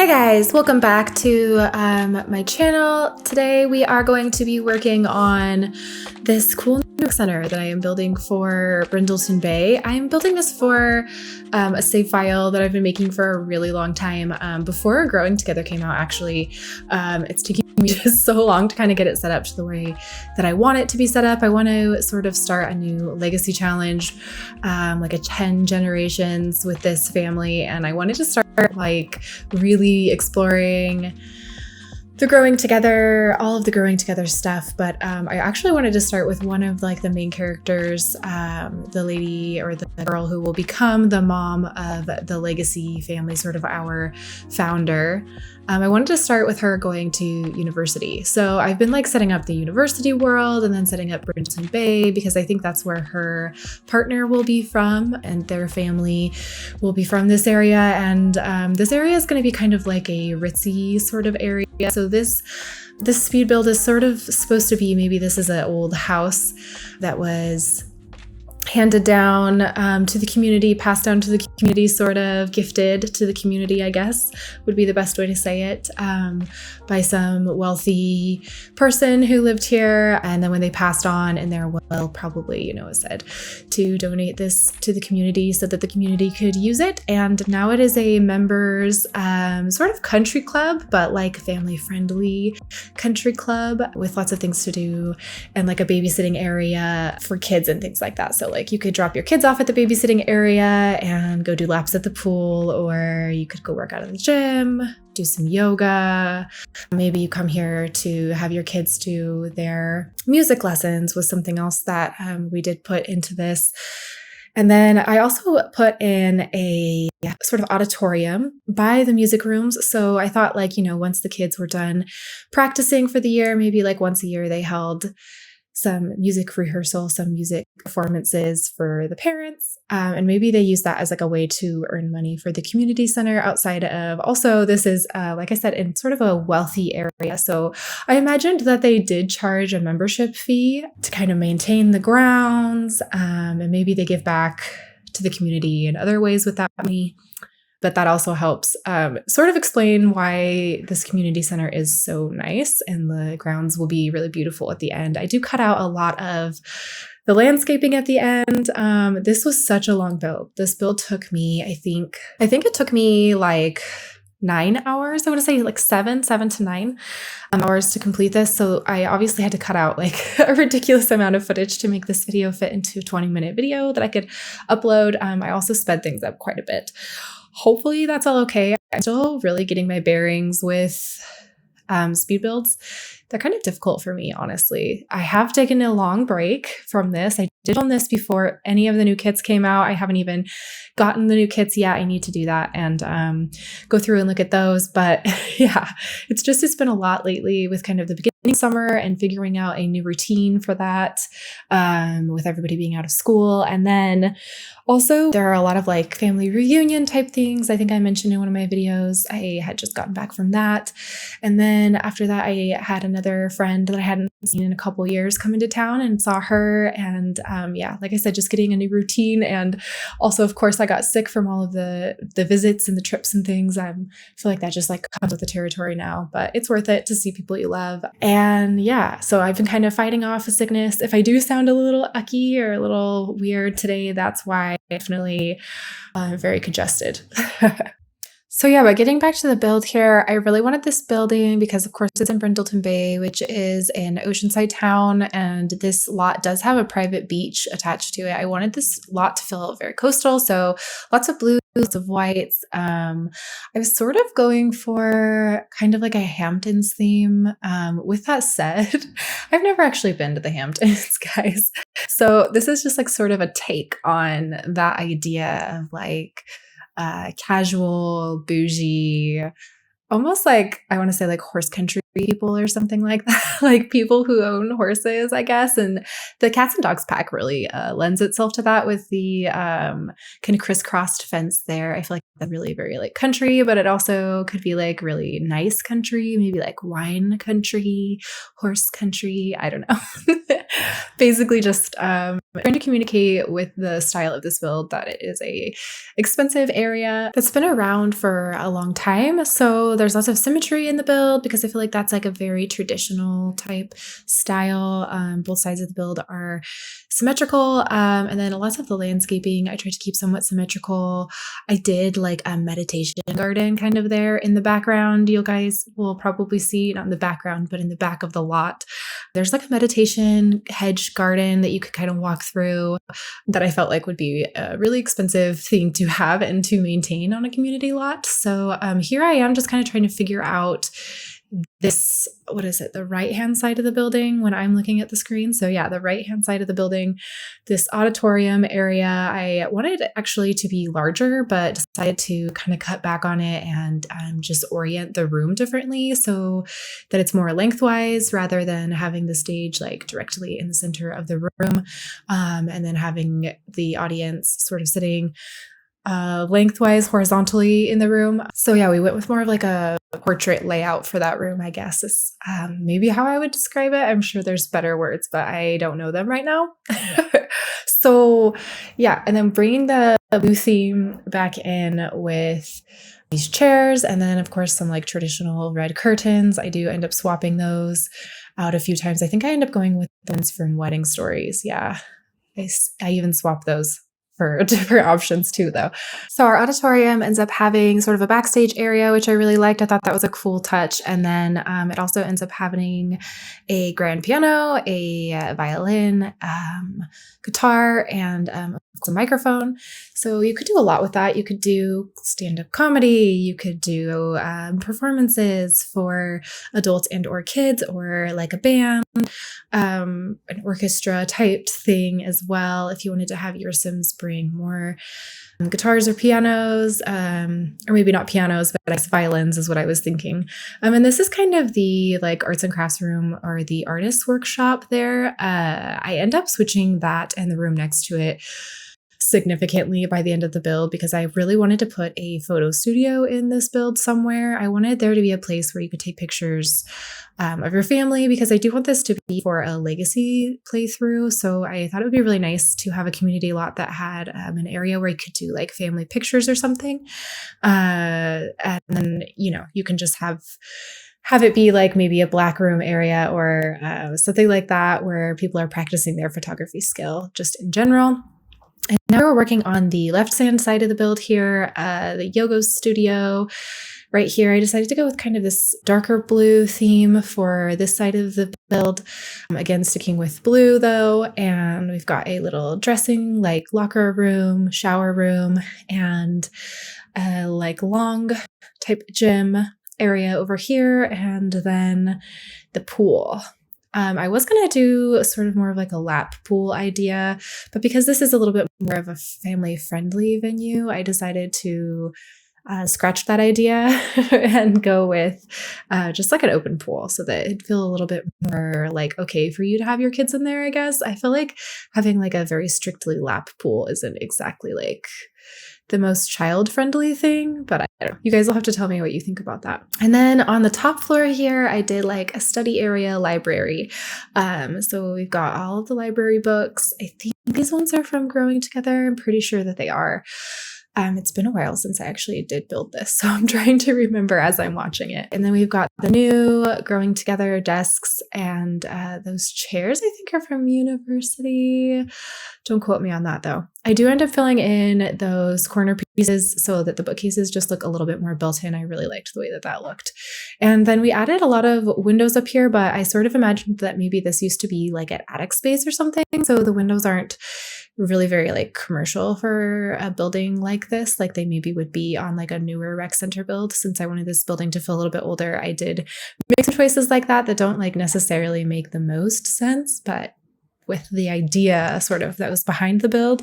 Hey guys, welcome back to my channel. Today we are going to be working on this cool nook center that I am building for Brindleton Bay. I am building this for a save file that I've been making for a really long time. Before Growing Together came out, actually. It's taking me just so long to kind of get it set up to the way that I want it to be set up. I want to sort of start a new legacy challenge, like a 10 generations with this family, and I wanted to start like really exploring the growing together, all of the growing together stuff. But I actually wanted to start with one of like the main characters, the lady or the girl who will become the mom of the legacy family, sort of our founder. I wanted to start with her going to university. So I've been like setting up the university world and then setting up Brindleton Bay because I think that's where her partner will be from and their family will be from this area. And this area is going to be kind of like a ritzy sort of area. So this speed build is sort of supposed to be, maybe this is an old house that was handed down to the community, passed down to the community, sort of gifted to the community, I guess would be the best way to say it, by some wealthy person who lived here. And then when they passed on in their will, probably, it said to donate this to the community so that the community could use it. And now it is a members sort of country club, but like family friendly country club with lots of things to do and like a babysitting area for kids and things like that. So like you could drop your kids off at the babysitting area and go do laps at the pool, or you could go work out at the gym, do some yoga. Maybe you come here to have your kids do their music lessons was something else that we did put into this. And then I also put in a sort of auditorium by the music rooms. So I thought like, once the kids were done practicing for the year, maybe like once a year they held some music rehearsal, some music performances for the parents. And maybe they use that as like a way to earn money for the community center outside of, also this is, like I said, in sort of a wealthy area. So I imagined that they did charge a membership fee to kind of maintain the grounds. And maybe they give back to the community in other ways with that money. But that also helps sort of explain why this community center is so nice and the grounds will be really beautiful at the end. I do cut out a lot of the landscaping at the end. This was such a long build. This build took me, I think it took me like 9 hours. I want to say like 7 to 9 hours to complete this. So I obviously had to cut out like a ridiculous amount of footage to make this video fit into a 20-minute video that I could upload. I also sped things up quite a bit. Hopefully that's all okay. I'm still really getting my bearings with speed builds. They're kind of difficult for me, honestly. I have taken a long break from this. I did on this before any of the new kits came out. I haven't even gotten the new kits yet. I need to do that and go through and look at those. But yeah, it's been a lot lately with kind of the beginning of summer and figuring out a new routine for that with everybody being out of school. And then also there are a lot of like family reunion type things. I think I mentioned in one of my videos, I had just gotten back from that. And then after that, I had another friend that I hadn't seen in a couple years come into town and saw her. And yeah, like I said, just getting a new routine. And also, of course, I got sick from all of the visits and the trips and things. I feel like that just like comes with the territory now, but it's worth it to see people you love. And yeah, so I've been kind of fighting off a sickness. If I do sound a little ucky or a little weird today, that's why. Definitely very congested. So yeah, but getting back to the build here, I really wanted this building because of course it's in Brindleton Bay, which is an oceanside town. And this lot does have a private beach attached to it. I wanted this lot to feel very coastal. So lots of blues, lots of whites. I was sort of going for kind of like a Hamptons theme. With that said, I've never actually been to the Hamptons, guys. So this is just like sort of a take on that idea of like, casual, bougie, almost like, I want to say like horse country people or something like that, like people who own horses, I guess. And the Cats and Dogs pack really lends itself to that with the kind of crisscrossed fence there. I feel like that's really very like country, but it also could be like really nice country, maybe like wine country, horse country. I don't know. Basically just trying to communicate with the style of this build that it is a expensive area that's been around for a long time. So there's lots of symmetry in the build because I feel like that's like a very traditional type style. Both sides of the build are symmetrical. And then lots of the landscaping I tried to keep somewhat symmetrical. I did like a meditation garden kind of there in the background. You guys will probably see, not in the background, but in the back of the lot. There's like a meditation hedge garden that you could kind of walk through that I felt like would be a really expensive thing to have and to maintain on a community lot. So here I am just kind of trying to figure out this, what is it, the right-hand side of the building when I'm looking at the screen. So yeah, the right-hand side of the building, this auditorium area, I wanted actually to be larger, but decided to kind of cut back on it and just orient the room differently so that it's more lengthwise rather than having the stage like directly in the center of the room, and then having the audience sort of sitting lengthwise horizontally in the room. So yeah, we went with more of like a portrait layout for that room, I guess is maybe how I would describe it. I'm sure there's better words, but I don't know them right now. So yeah, and then bringing the blue theme back in with these chairs, and then of course some like traditional red curtains. I do end up swapping those out a few times. I think I end up going with the ones from Wedding Stories. Yeah, I even swap those for different options too, though. So our auditorium ends up having sort of a backstage area, which I really liked. I thought that was a cool touch. And then it also ends up having a grand piano, a violin, guitar, and a microphone. So you could do a lot with that. You could do stand-up comedy. You could do performances for adults and or kids, or like a band, an orchestra type thing as well. If you wanted to have your Sims bring more guitars or pianos, or maybe not pianos, but I guess violins is what I was thinking. And this is kind of the like arts and crafts room or the artist workshop there. I end up switching that and the room next to it significantly by the end of the build because I really wanted to put a photo studio in this build somewhere. I wanted there to be a place where you could take pictures of your family, because I do want this to be for a legacy playthrough. So I thought it would be really nice to have a community lot that had an area where you could do like family pictures or something. And then, you know, you can just have it be like maybe a black room area or something like that where people are practicing their photography skill just in general. And now we're working on the left-hand side of the build here, the yoga studio. Right here, I decided to go with kind of this darker blue theme for this side of the build. Again, sticking with blue though. And we've got a little dressing, like locker room, shower room, and a like long type gym area over here. And then the pool. I was going to do sort of more of like a lap pool idea, but because this is a little bit more of a family-friendly venue, I decided to scratch that idea and go with just like an open pool so that it'd feel a little bit more like okay for you to have your kids in there, I guess. I feel like having like a very strictly lap pool isn't exactly like the most child-friendly thing, but I don't know. You guys will have to tell me what you think about that. And then on the top floor here, I did like a study area library. So we've got all of the library books. I think these ones are from Growing Together. I'm pretty sure that they are. It's been a while since I actually did build this, so I'm trying to remember as I'm watching it. And then we've got the new Growing Together desks, and those chairs I think are from university. Don't quote me on that though. I do end up filling in those corner pieces so that the bookcases just look a little bit more built in. I really liked the way that that looked. And then we added a lot of windows up here, but I sort of imagined that maybe this used to be like an attic space or something, so the windows aren't really very like commercial for a building like this, like they maybe would be on like a newer rec center build. Since I wanted this building to feel a little bit older, I did make some choices like that don't like necessarily make the most sense, but with the idea sort of that was behind the build,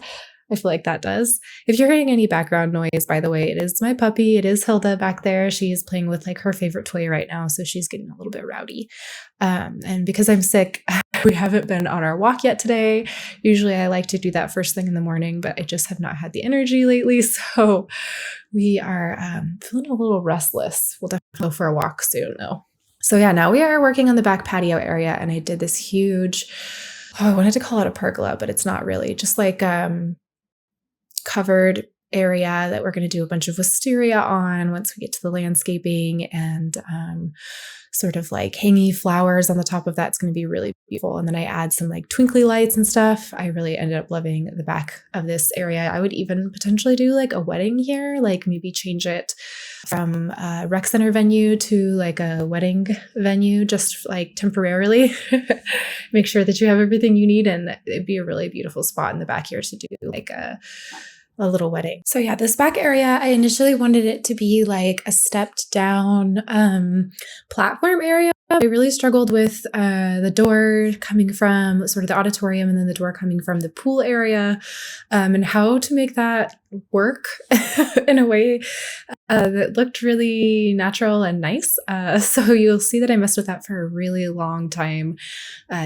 I feel like that does. If you're hearing any background noise, by the way, it is my puppy. It is Hilda back there. She is playing with like her favorite toy right now, so she's getting a little bit rowdy. And because I'm sick, we haven't been on our walk yet today. Usually I like to do that first thing in the morning, but I just have not had the energy lately, so we are feeling a little restless. We'll definitely go for a walk soon though. So yeah, now we are working on the back patio area, and I did this huge I wanted to call it a pergola, but it's not really, just like covered area that we're going to do a bunch of wisteria on once we get to the landscaping, and sort of like hanging flowers on the top of that's going to be really beautiful. And then I add some like twinkly lights and stuff. I really ended up loving the back of this area. I would even potentially do like a wedding here, like maybe change it from a rec center venue to like a wedding venue, just like temporarily. Make sure that you have everything you need, and it'd be a really beautiful spot in the back here to do like a little wedding. So yeah, this back area, I initially wanted it to be like a stepped down platform area. I really struggled with the door coming from sort of the auditorium and then the door coming from the pool area, and how to make that work in a way that looked really natural and nice. So you'll see that I messed with that for a really long time,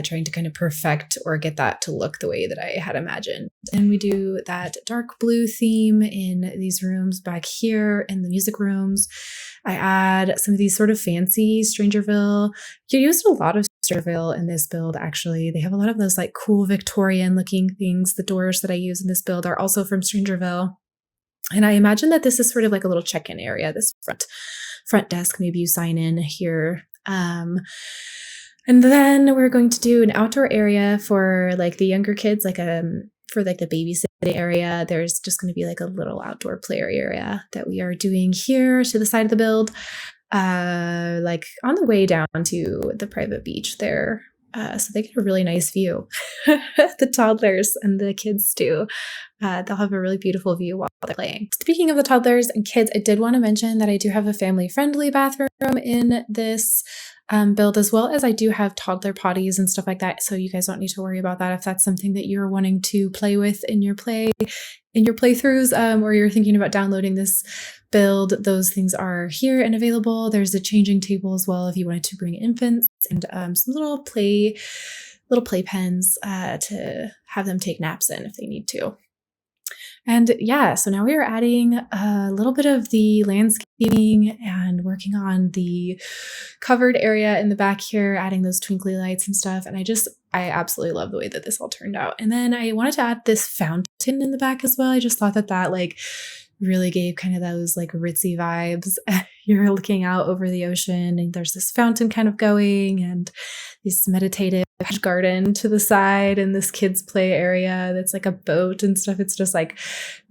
trying to kind of perfect or get that to look the way that I had imagined. And we do that dark blue theme in these rooms back here in the music rooms. I add some of these sort of fancy Strangerville. You used a lot of Strangerville in this build, actually. They have a lot of those like cool Victorian looking things. The doors that I use in this build are also from Strangerville. And I imagine that this is sort of like a little check-in area, this front desk. Maybe you sign in here. And then we're going to do an outdoor area for like the younger kids, like for like the babysitting area. There's just going to be like a little outdoor play area that we are doing here to the side of the build, like on the way down to the private beach there. So they get a really nice view. The toddlers and the kids do. They'll have a really beautiful view while they're playing. Speaking of the toddlers and kids, I did want to mention that I do have a family-friendly bathroom in this build, as well as I do have toddler potties and stuff like that. So you guys don't need to worry about that if that's something that you're wanting to play with in your playthroughs, or you're thinking about downloading this build. Those things are here and available. There's a changing table as well if you wanted to bring infants, and some little play pens to have them take naps in if they need to. And yeah, so now we are adding a little bit of the landscaping and working on the covered area in the back here, adding those twinkly lights and stuff. And I absolutely love the way that this all turned out. And then I wanted to add this fountain in the back as well. I just thought that like really gave kind of those like ritzy vibes. You're looking out over the ocean and there's this fountain kind of going, and this meditative garden to the side, and this kids play area that's like a boat and stuff. It's just like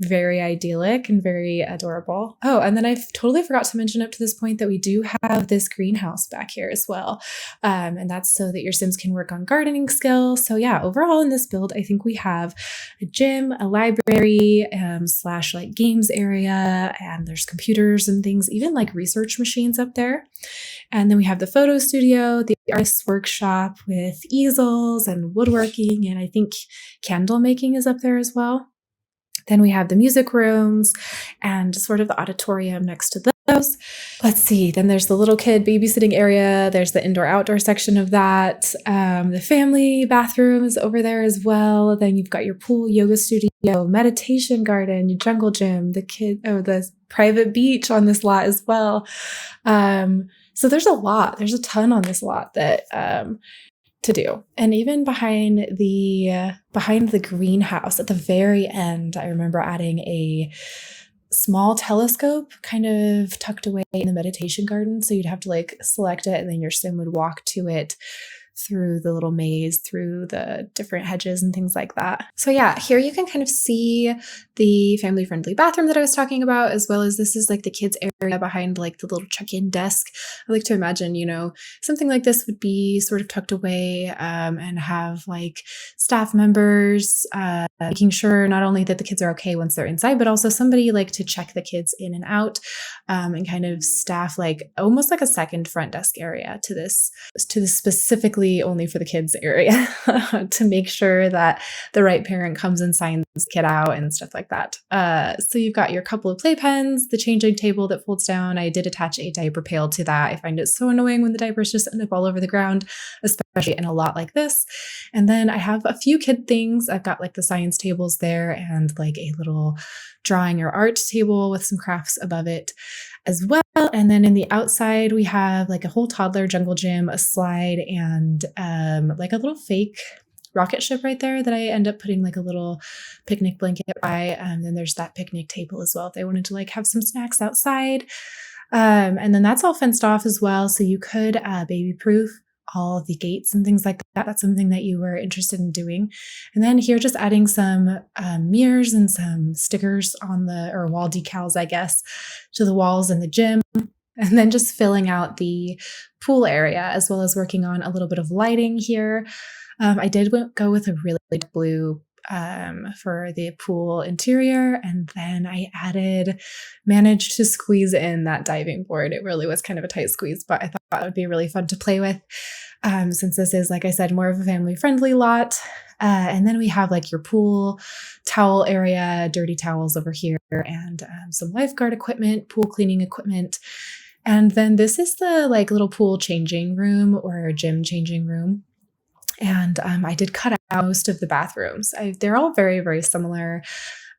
very idyllic and very adorable. Oh, and then I totally forgot to mention up to this point that we do have this greenhouse back here as well. And that's so that your Sims can work on gardening skills. So yeah, overall in this build, I think we have a gym, a library, / like games area, and there's computers and things, even like research machines up there. And then we have the photo studio, the artist's workshop with easels and woodworking, and I think candle making is up there as well. Then we have the music rooms and sort of the auditorium next to those. Let's see. Then there's the little kid babysitting area. There's the indoor-outdoor section of that. The family bathroom is over there as well. Then you've got your pool, yoga studio, meditation garden, your jungle gym, the private beach on this lot as well. So there's a lot. There's a ton on this lot that to do. And even behind the greenhouse at the very end, I remember adding a small telescope kind of tucked away in the meditation garden. So you'd have to like select it, and then your sim would walk to it through the little maze, through the different hedges and things like that. So yeah, here you can kind of see the family-friendly bathroom that I was talking about, as well as this is like the kids area behind like the little check-in desk. I like to imagine, something like this would be sort of tucked away, and have like staff members making sure not only that the kids are okay once they're inside, but also somebody like to check the kids in and out, and kind of staff like almost like a second front desk area to this specifically only for the kids area to make sure that the right parent comes and signs the kid out and stuff like that. So you've got your couple of playpens, the changing table that folds down. I did attach a diaper pail to that. I find it so annoying when the diapers just end up all over the ground, especially in a lot like this. And then I have a few kid things. I've got like the science tables there and like a little drawing or art table with some crafts above it as well. And then in the outside, we have like a whole toddler jungle gym, a slide, and like a little fake rocket ship right there that I end up putting like a little picnic blanket by. Then there's that picnic table as well if they wanted to like have some snacks outside. And then that's all fenced off as well. So you could baby proof all of the gates and things like that. That's something that you were interested in doing. And then here, just adding some mirrors and some stickers on or wall decals, I guess, to the walls in the gym. And then just filling out the pool area, as well as working on a little bit of lighting here. I did go with a really blue for the pool interior. And then I managed to squeeze in that diving board. It really was kind of a tight squeeze, but I thought it would be really fun to play with since this is, like I said, more of a family-friendly lot. And then we have like your pool towel area, dirty towels over here, and some lifeguard equipment, pool cleaning equipment. And then this is the like little pool changing room or gym changing room. And I did cut out most of the bathrooms. They're all very, very similar.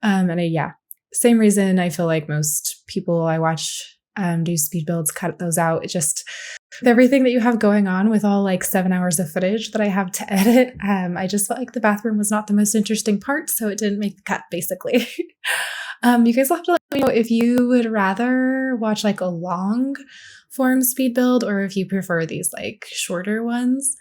Same reason I feel like most people I watch do speed builds cut those out. It just, with everything that you have going on with all like 7 hours of footage that I have to edit, I just felt like the bathroom was not the most interesting part, so it didn't make the cut, basically. You guys will have to let me know if you would rather watch like a long form speed build or if you prefer these like shorter ones.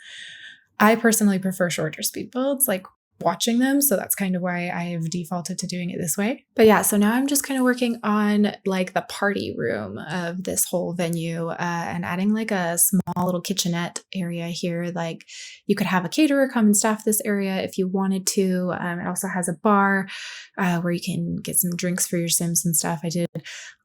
I personally prefer shorter speed builds, like watching them. So that's kind of why I've defaulted to doing it this way. But yeah, so now I'm just kind of working on like the party room of this whole venue and adding like a small little kitchenette area here. Like you could have a caterer come and staff this area if you wanted to. It also has a bar where you can get some drinks for your Sims and stuff. I did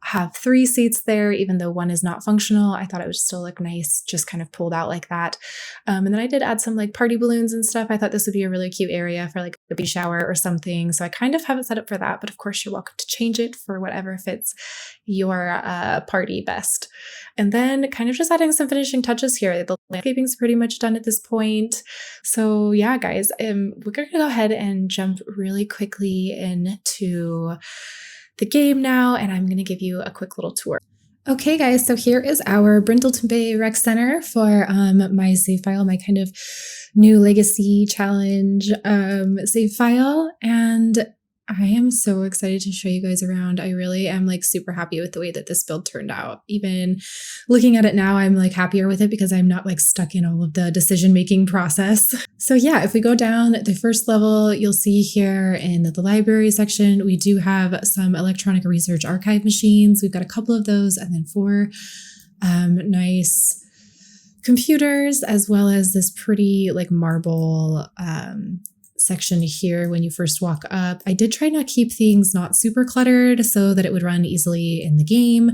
have 3 seats there, even though one is not functional. I thought it would still look nice, just kind of pulled out like that. And then I did add some like party balloons and stuff. I thought this would be a really cute area for like a baby shower or something. So I kind of have it set up for that, but of course you're welcome to change it for whatever fits your party best. And then kind of just adding some finishing touches here. The landscaping's pretty much done at this point. So yeah, guys, we're going to go ahead and jump really quickly into the game now, and I'm going to give you a quick little tour. Okay, guys, so here is our Brindleton Bay Rec Center for my save file, my kind of new legacy challenge save file. And I am so excited to show you guys around. I really am like super happy with the way that this build turned out. Even looking at it now, I'm like happier with it because I'm not like stuck in all of the decision-making process. So yeah, if we go down the first level, you'll see here in the library section, we do have some electronic research archive machines. We've got a couple of those and then 4 nice computers, as well as this pretty like marble section here when you first walk up. I did try not keep things not super cluttered so that it would run easily in the game.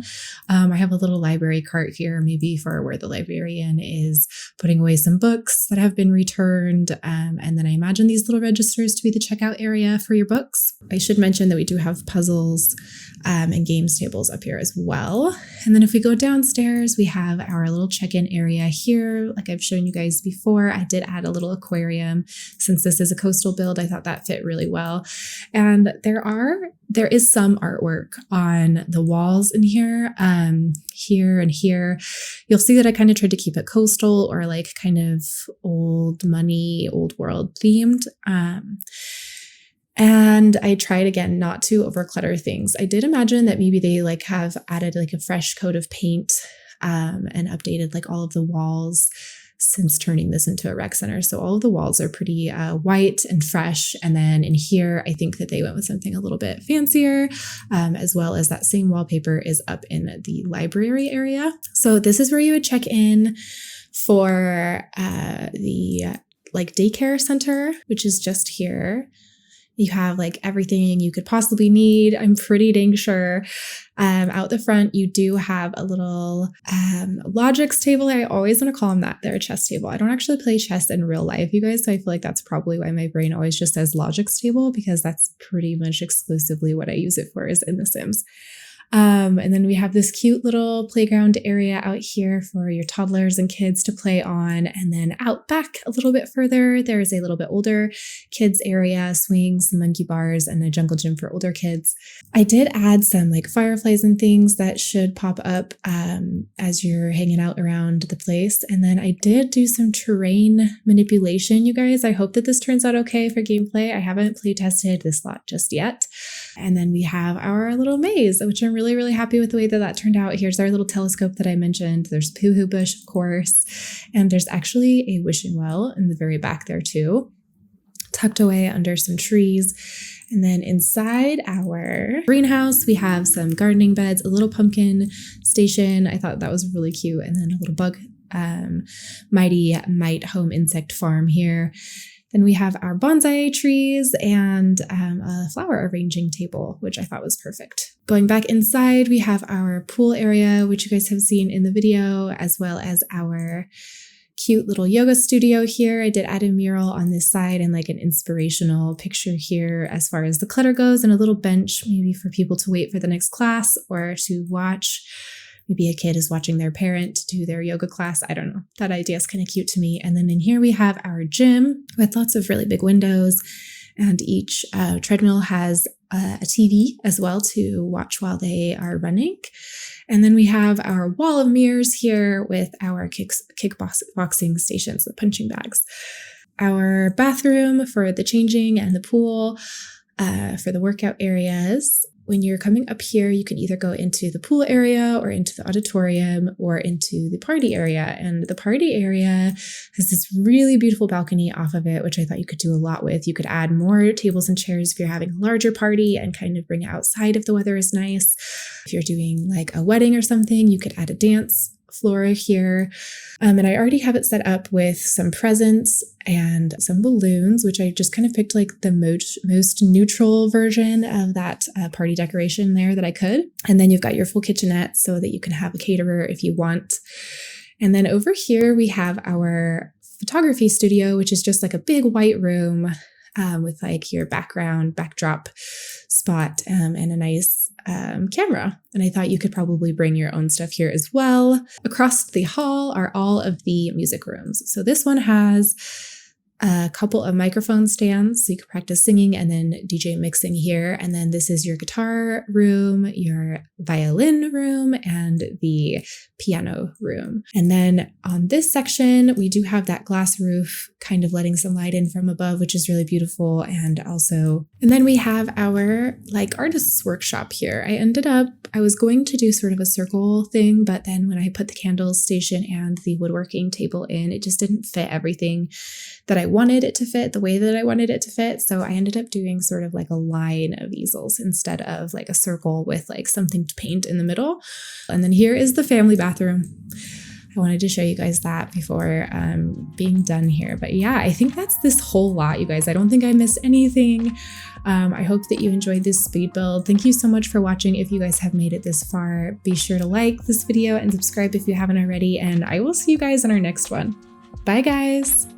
I have a little library cart here, maybe for where the librarian is putting away some books that have been returned. And then I imagine these little registers to be the checkout area for your books. I should mention that we do have puzzles and games tables up here as well. And then if we go downstairs, we have our little check-in area here. Like I've shown you guys before, I did add a little aquarium. Since this is a coastal build, I thought that fit really well. And there is some artwork on the walls in here, here and here. You'll see that I kind of tried to keep it coastal or like kind of old money, old world themed. And I tried again not to overclutter things. I did imagine that maybe they like have added like a fresh coat of paint and updated like all of the walls since turning this into a rec center. So all of the walls are pretty white and fresh. And then in here, I think that they went with something a little bit fancier, as well as that same wallpaper is up in the library area. So this is where you would check in for the like daycare center, which is just here. You have like everything you could possibly need. I'm pretty dang sure. Out the front, you do have a little logics table. I always want to call them that. They're a chess table. I don't actually play chess in real life, you guys. So I feel like that's probably why my brain always just says logics table, because that's pretty much exclusively what I use it for is in The Sims. And then we have this cute little playground area out here for your toddlers and kids to play on. And then out back a little bit further, there's a little bit older kids area, swings, monkey bars, and a jungle gym for older kids. I did add some like fireflies and things that should pop up as you're hanging out around the place. And then I did do some terrain manipulation, you guys. I hope that this turns out okay for gameplay. I haven't play tested this lot just yet. And then we have our little maze, which I'm really, really happy with the way that that turned out. Here's our little telescope that I mentioned. There's Poohoo Bush, of course. And there's actually a wishing well in the very back there too, tucked away under some trees. And then inside our greenhouse, we have some gardening beds, a little pumpkin station. I thought that was really cute. And then a little bug, Mighty Mite home insect farm here. Then we have our bonsai trees and a flower arranging table, which I thought was perfect. Going back inside, we have our pool area, which you guys have seen in the video, as well as our cute little yoga studio here. I did add a mural on this side and like an inspirational picture here as far as the clutter goes, and a little bench maybe for people to wait for the next class or to watch. Maybe a kid is watching their parent do their yoga class. I don't know. That idea is kind of cute to me. And then in here we have our gym with lots of really big windows, and each treadmill has a TV as well to watch while they are running. And then we have our wall of mirrors here with our kickboxing stations, the punching bags. Our bathroom for the changing and the pool for the workout areas. When you're coming up here, you can either go into the pool area or into the auditorium or into the party area. And the party area has this really beautiful balcony off of it, which I thought you could do a lot with. You could add more tables and chairs if you're having a larger party and kind of bring it outside if the weather is nice. If you're doing like a wedding or something, you could add a dance floor here. And I already have it set up with some presents and some balloons, which I just kind of picked like the most neutral version of that party decoration there that I could. And then you've got your full kitchenette so that you can have a caterer if you want. And then over here we have our photography studio, which is just like a big white room with like your backdrop spot and a nice camera. And I thought you could probably bring your own stuff here as well. Across the hall are all of the music rooms. So this one has a couple of microphone stands so you can practice singing and then DJ mixing here. And then this is your guitar room, your violin room, and the piano room. And then on this section, we do have that glass roof kind of letting some light in from above, which is really beautiful. And then we have our like artist's workshop here. I was going to do sort of a circle thing, but then when I put the candles station and the woodworking table in, it just didn't fit everything that I wanted it to fit the way that I wanted it to fit. So I ended up doing sort of like a line of easels instead of like a circle with like something to paint in the middle. And then here is the family bathroom. I wanted to show you guys that before being done here. But yeah, I think that's this whole lot, you guys. I don't think I missed anything. I hope that you enjoyed this speed build. Thank you so much for watching. If you guys have made it this far, be sure to like this video and subscribe if you haven't already. And I will see you guys in our next one. Bye, guys.